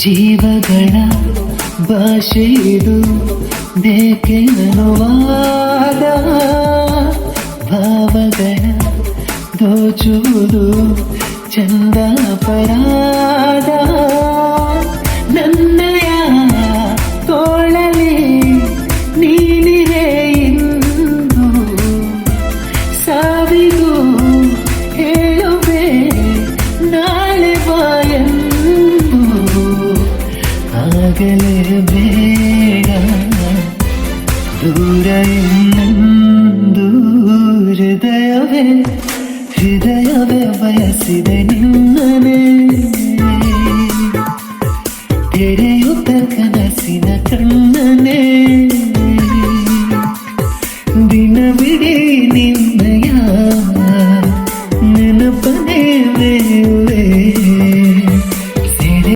ಜೀವಗಳ ಭಾಷೆಯಿದು ಬೇಕೆ ಅನುವಾದ ಭಾವಗಳ ದೋಚುವುದು ಚಂದ ಅಪರಾಧ ನನ್ನಯ ತೋಳಲಿ ನೀನಿರೆ ಇಂದು ಸಾವಿಗೂ ಹೇಳುವೆ ನಾಳೆ ಬಾಯಂದು ಆಗಲೇ